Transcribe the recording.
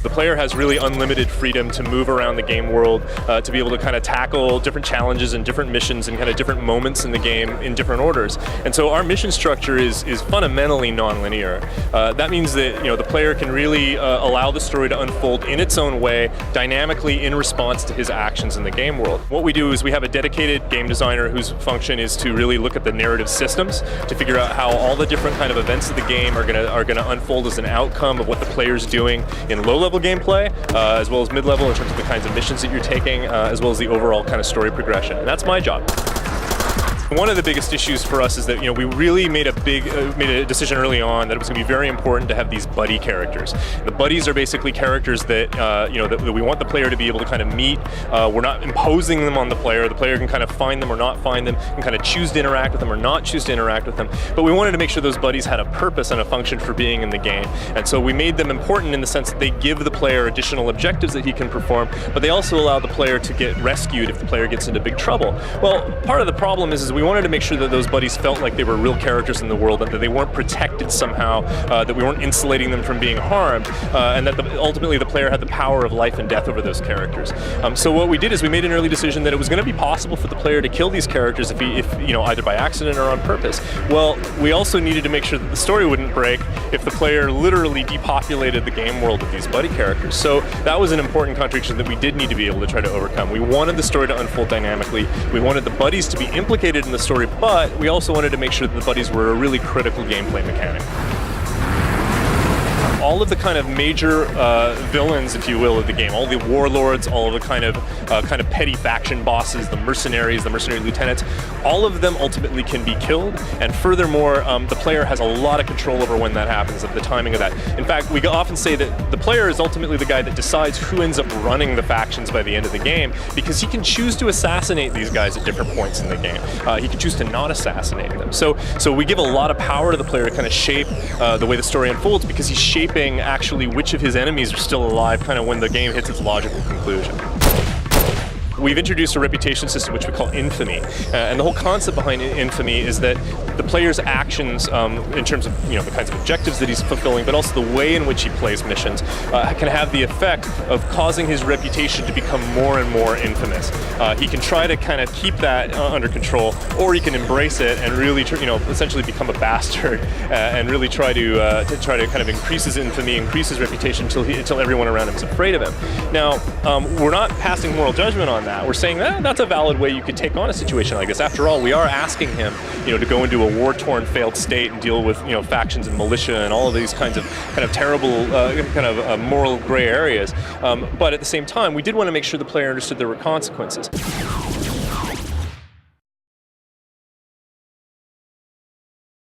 the player has really unlimited freedom to move around the game world, to be able to kind of tackle different challenges and different missions and kind of different moments in the game in different orders. And so our mission structure is fundamentally non-linear. That means that the player can really allow the story to unfold in its own way, dynamically in response to his actions in the game world. What we do is we have a dedicated game designer whose function is to really look at the narrative systems to figure out how all the different kind of events of the game are going to unfold as an outcome of what the player's doing in low-level gameplay, as well as mid-level in terms of the kinds of missions that you're taking, as well as the overall kind of story progression. And that's my job. One of the biggest issues for us is that we really made a decision early on that it was going to be very important to have these buddy characters. The buddies are basically characters that that we want the player to be able to kind of meet. We're not imposing them on the player. The player can kind of find them or not find them, and kind of choose to interact with them or not choose to interact with them. But we wanted to make sure those buddies had a purpose and a function for being in the game. And so we made them important in the sense that they give the player additional objectives that he can perform, but they also allow the player to get rescued if the player gets into big trouble. Well, part of the problem is we wanted to make sure that those buddies felt like they were real characters in the world and that they weren't protected somehow, that we weren't insulating them from being harmed, and that ultimately the player had the power of life and death over those characters. So what we did is we made an early decision that it was going to be possible for the player to kill these characters if either by accident or on purpose. Well, we also needed to make sure that the story wouldn't break if the player literally depopulated the game world with these buddy characters. So that was an important contradiction that we did need to be able to try to overcome. We wanted the story to unfold dynamically. We wanted the buddies to be implicated in the story, but we also wanted to make sure that the buddies were a really critical gameplay mechanic. All of the kind of major villains, if you will, of the game, all the warlords, all of the kind of petty faction bosses, the mercenary lieutenants, all of them ultimately can be killed. And furthermore, the player has a lot of control over when that happens, of the timing of that. In fact, we often say that the player is ultimately the guy that decides who ends up running the factions by the end of the game, because he can choose to assassinate these guys at different points in the game. He can choose to not assassinate them. So we give a lot of power to the player to kind of shape the way the story unfolds, because he's shaping actually which of his enemies are still alive kind of when the game hits its logical conclusion. We've introduced a reputation system which we call Infamy, and the whole concept behind Infamy is that the player's actions, in terms of the kinds of objectives that he's fulfilling, but also the way in which he plays missions, can have the effect of causing his reputation to become more and more infamous. He can try to kind of keep that under control, or he can embrace it and really, essentially become a bastard and really try to kind of increase his infamy, increase his reputation until everyone around him is afraid of him. Now, we're not passing moral judgment on that. We're saying that's a valid way you could take on a situation like this. After all, we are asking him, to go into a war-torn, failed state and deal with, factions and militia and all of these kinds of terrible, moral gray areas. But at the same time, we did want to make sure the player understood there were consequences.